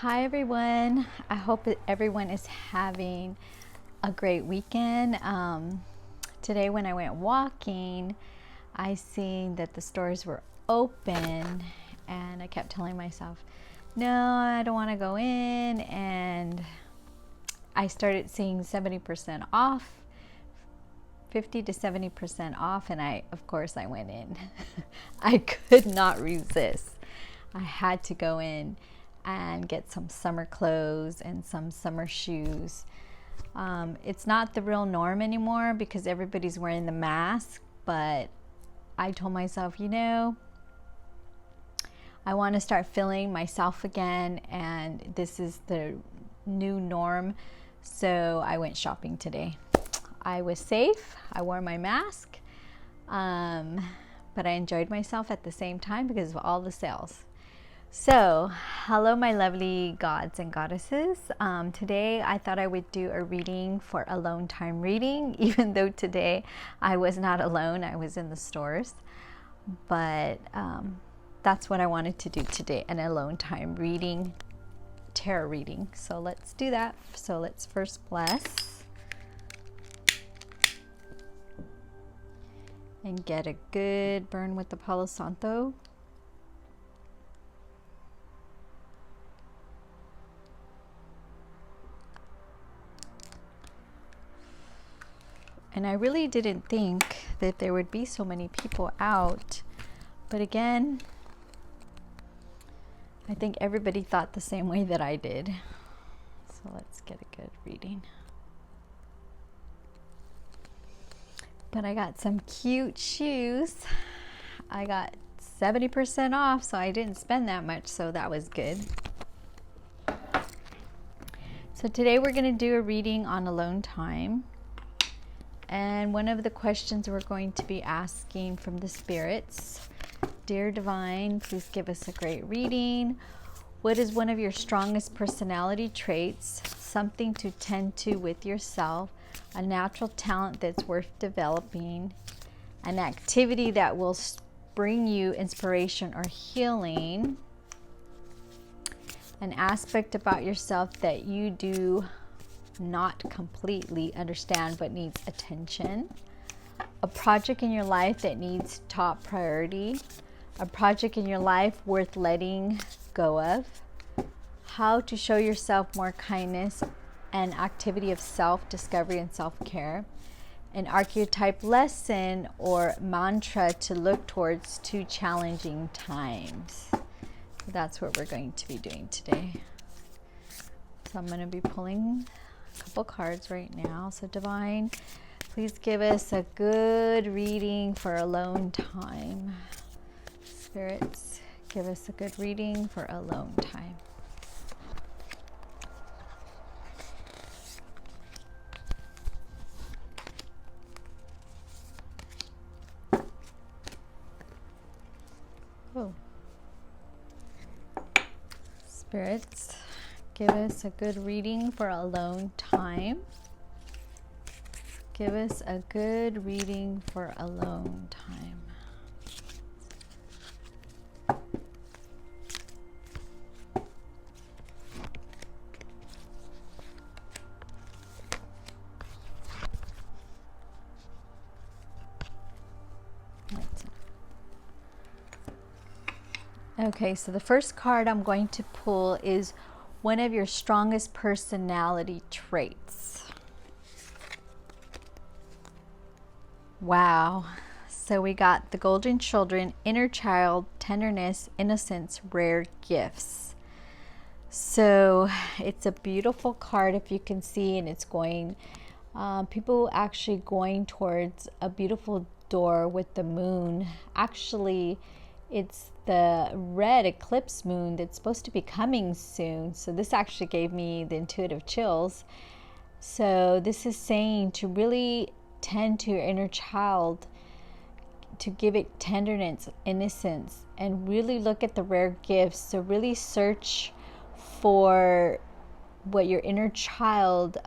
Hi everyone. I hope that everyone is having a great weekend. Today when I went walking, I seen that the stores were open and I kept telling myself, no, I don't want to go in, and I started seeing 70% off, 50 to 70% off, and of course I went in. I could not resist. I had to go in and get some summer clothes and some summer shoes. It's not the real norm anymore because everybody's wearing the mask, but I told myself, I want to start feeling myself again, and this is the new norm. So I went shopping today. I was safe. I wore my mask, but I enjoyed myself at the same time because of all the sales. So, hello my lovely gods and goddesses. Today I thought I would do a reading for alone time reading, even though today I was not alone, I was in the stores. But that's what I wanted to do today, an alone time reading, tarot reading. So let's do that. So let's first bless and get a good burn with the Palo Santo. And I really didn't think that there would be so many people out. But again, I think everybody thought the same way that I did. So let's get a good reading. But I got some cute shoes. I got 70% off, so I didn't spend that much, so that was good. So today we're going to do a reading on alone time. And one of the questions we're going to be asking from the spirits: Dear Divine, please give us a great reading. What is one of your strongest personality traits? Something to tend to with yourself, a natural talent that's worth developing, an activity that will bring you inspiration or healing, an aspect about yourself that you do not completely understand but needs attention, a project in your life that needs top priority, a project in your life worth letting go of, how to show yourself more kindness, an activity of self-discovery and self-care, an archetype lesson or mantra to look towards to challenging times. That's what we're going to be doing today. So I'm going to be pulling a couple cards right now. So Divine, please give us a good reading for alone time. Spirits, give us a good reading for alone time. Oh. Spirits, give us a good reading for alone time. Give us a good reading for alone time. Okay, so the first card I'm going to pull is one of your strongest personality traits. Wow. So we got the Golden Children, inner child, tenderness, innocence, rare gifts. So it's a beautiful card, if you can see, and it's going, people actually going towards a beautiful door with the moon. Actually, it's the red eclipse moon that's supposed to be coming soon. So this actually gave me the intuitive chills. So this is saying to really tend to your inner child, to give it tenderness, innocence, and really look at the rare gifts. So really search for what your inner child,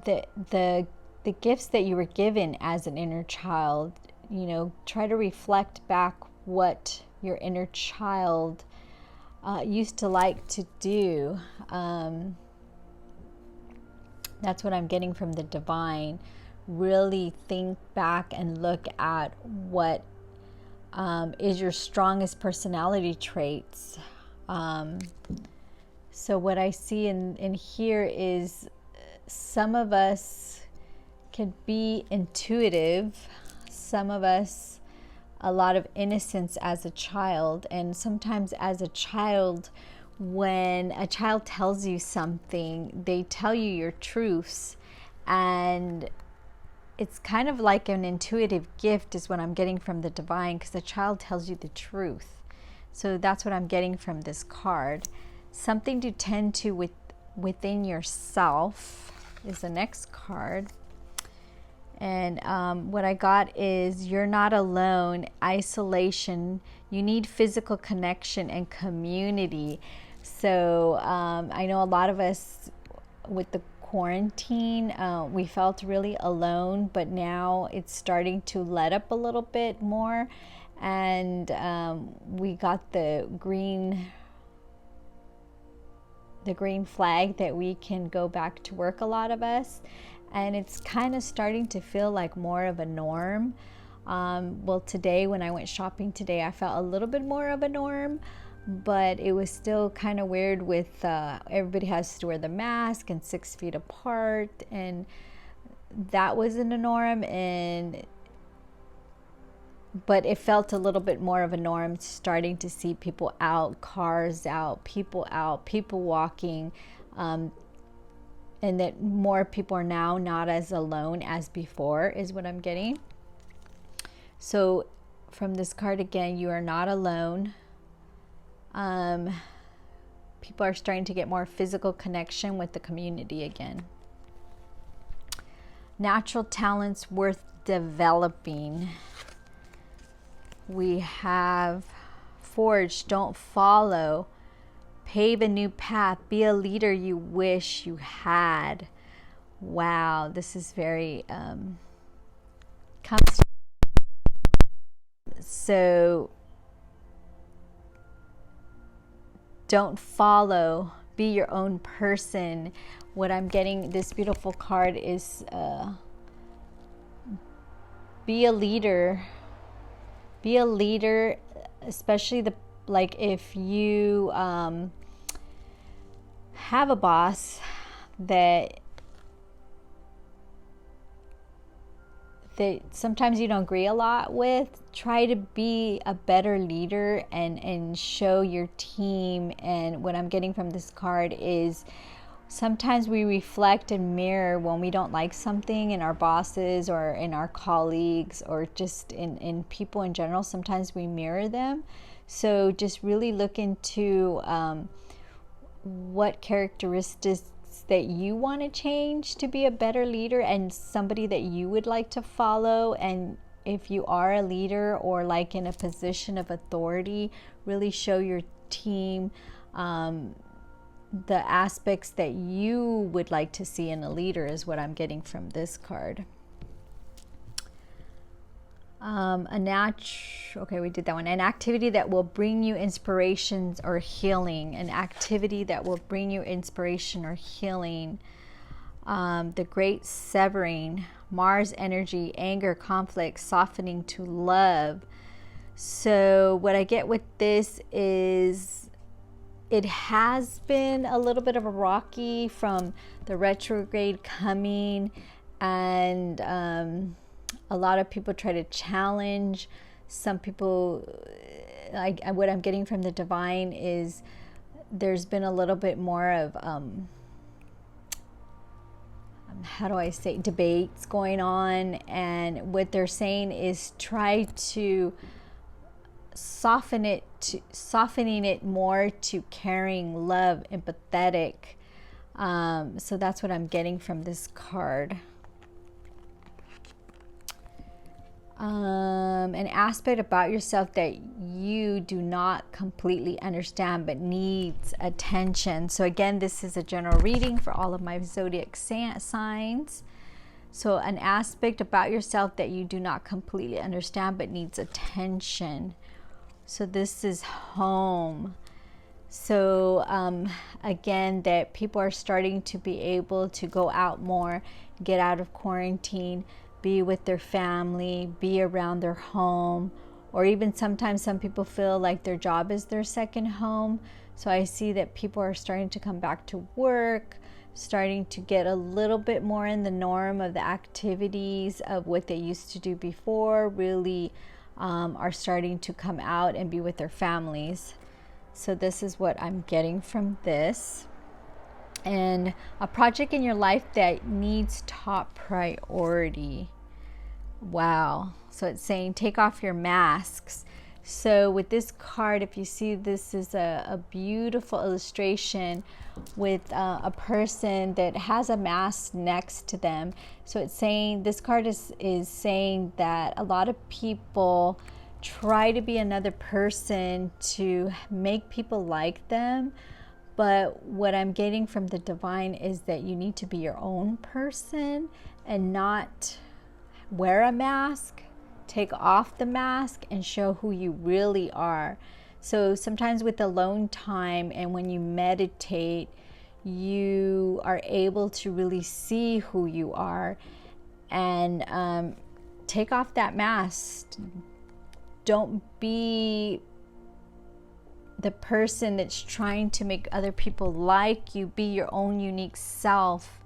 the gifts that you were given as an inner child. Try to reflect back what your inner child used to like to do. That's what I'm getting from the divine. Really think back and look at what is your strongest personality traits. So what I see in here is some of us can be intuitive, some of us a lot of innocence as a child, and sometimes as a child, when a child tells you something, they tell you your truths, and it's kind of like an intuitive gift is what I'm getting from the divine, because the child tells you the truth. So that's what I'm getting from this card. Something to tend to within yourself is the next card. And what I got is you're not alone, isolation, you need physical connection and community. So I know a lot of us with the quarantine, we felt really alone, but now it's starting to let up a little bit more. And we got the green flag that we can go back to work, a lot of us. And it's kind of starting to feel like more of a norm. Well, today when I went shopping today, I felt a little bit more of a norm, but it was still kind of weird with everybody has to wear the mask and 6 feet apart, and that wasn't a norm. But it felt a little bit more of a norm, starting to see people out, cars out, people walking, and that more people are now not as alone as before is what I'm getting. So from this card again, you are not alone. People are starting to get more physical connection with the community again. Natural talents worth developing. We have forge, don't follow. Pave a new path, be a leader you wish you had. Wow, this is very so don't follow, be your own person. What I'm getting, this beautiful card is be a leader. Be a leader, especially like if you have a boss that sometimes you don't agree a lot with, try to be a better leader and show your team. And what I'm getting from this card is sometimes we reflect and mirror when we don't like something in our bosses or in our colleagues or just in people in general. Sometimes we mirror them. So just really look into what characteristics that you want to change to be a better leader and somebody that you would like to follow. And if you are a leader or like in a position of authority, really show your team the aspects that you would like to see in a leader is what I'm getting from this card. Okay, we did that one. An activity that will bring you inspirations or healing. An activity that will bring you inspiration or healing. The great severing, Mars energy, anger, conflict, softening to love. So what I get with this is it has been a little bit of a rocky from the retrograde coming, and a lot of people try to challenge. Some people, what I'm getting from the divine is there's been a little bit more of, how do I say, debates going on. And what they're saying is try to softening it more to caring, love, empathetic. So that's what I'm getting from this card. An aspect about yourself that you do not completely understand but needs attention. So again, this is a general reading for all of my zodiac signs. So an aspect about yourself that you do not completely understand but needs attention. So this is home. So again, that people are starting to be able to go out more, get out of quarantine, be with their family, be around their home, or even sometimes some people feel like their job is their second home. So I see that people are starting to come back to work, starting to get a little bit more in the norm of the activities of what they used to do before, really are starting to come out and be with their families. So this is what I'm getting from this. And a project in your life that needs top priority. Wow. So it's saying take off your masks. So with this card, if you see, this is a beautiful illustration with a person that has a mask next to them. So it's saying, this card is saying that a lot of people try to be another person to make people like them. But what I'm getting from the divine is that you need to be your own person and not wear a mask. Take off the mask and show who you really are. So sometimes with alone time and when you meditate, you are able to really see who you are and take off that mask. Don't be the person that's trying to make other people like you. Be your own unique self,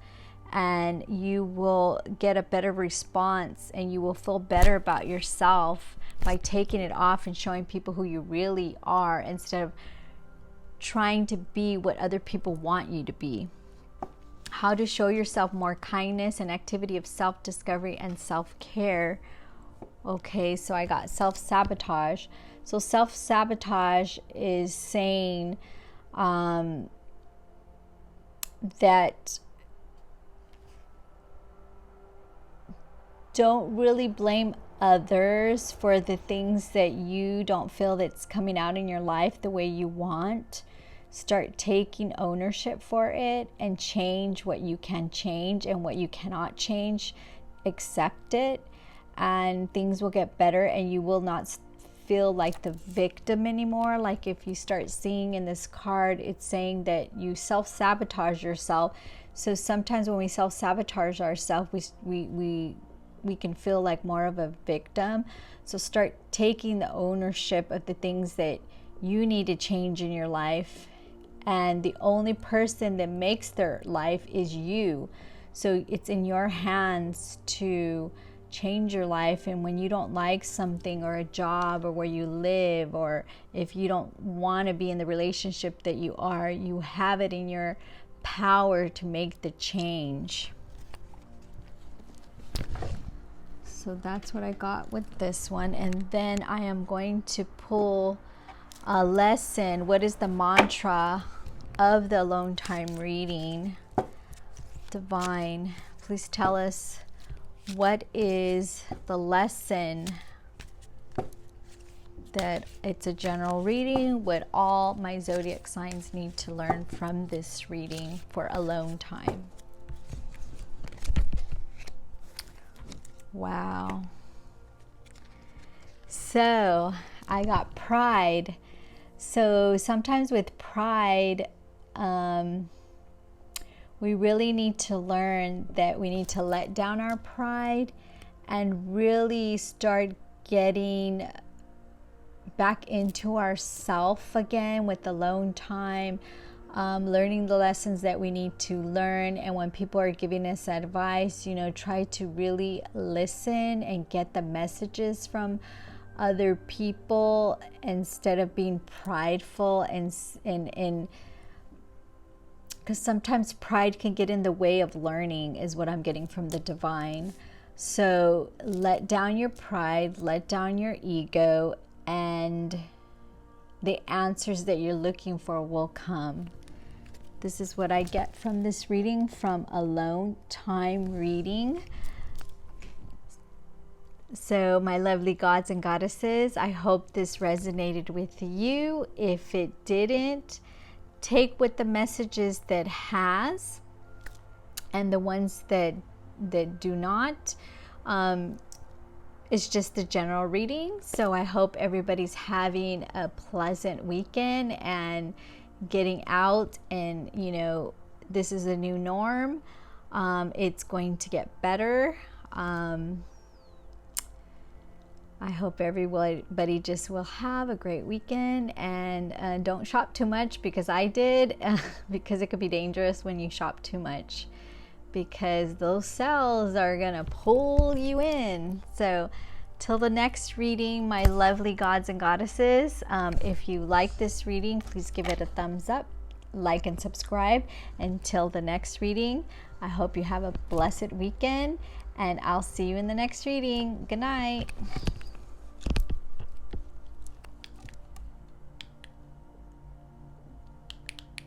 and you will get a better response and you will feel better about yourself by taking it off and showing people who you really are instead of trying to be what other people want you to be. How to show yourself more kindness and activity of self-discovery and self-care. Okay, so I got self-sabotage. So self-sabotage is saying that don't really blame others for the things that you don't feel that's coming out in your life the way you want. Start taking ownership for it and change what you can change, and what you cannot change, accept it, and things will get better and you will not feel like the victim anymore. Like if you start seeing in this card, it's saying that you self-sabotage yourself. So sometimes when we self-sabotage ourselves, we can feel like more of a victim. So start taking the ownership of the things that you need to change in your life. And the only person that makes their life is you. So it's in your hands to change your life. And when you don't like something or a job or where you live, or if you don't want to be in the relationship that you are, you have it in your power to make the change. So that's what I got with this one. And then I am going to pull a lesson. What is the mantra of the alone time reading? Divine, please tell us, what is the lesson? That it's a general reading, what all my zodiac signs need to learn from this reading for alone time. Wow. So I got pride. So sometimes with pride, we really need to learn that we need to let down our pride and really start getting back into ourself again with alone time, learning the lessons that we need to learn. And when people are giving us advice, try to really listen and get the messages from other people instead of being prideful and because sometimes pride can get in the way of learning, is what I'm getting from the divine. So let down your pride, let down your ego, and the answers that you're looking for will come. This is what I get from this reading, from alone time reading. So my lovely gods and goddesses, I hope this resonated with you. If it didn't, take what the messages that has, and the ones that do not. It's just a general reading. So I hope everybody's having a pleasant weekend, and getting out, and you know, this is a new norm. It's going to get better. I hope everybody just will have a great weekend, and don't shop too much, because I did, because it could be dangerous when you shop too much, because those sales are gonna pull you in. So till the next reading, my lovely gods and goddesses, if you like this reading, please give it a thumbs up, like and subscribe. Until the next reading, I hope you have a blessed weekend, and I'll see you in the next reading. Good night.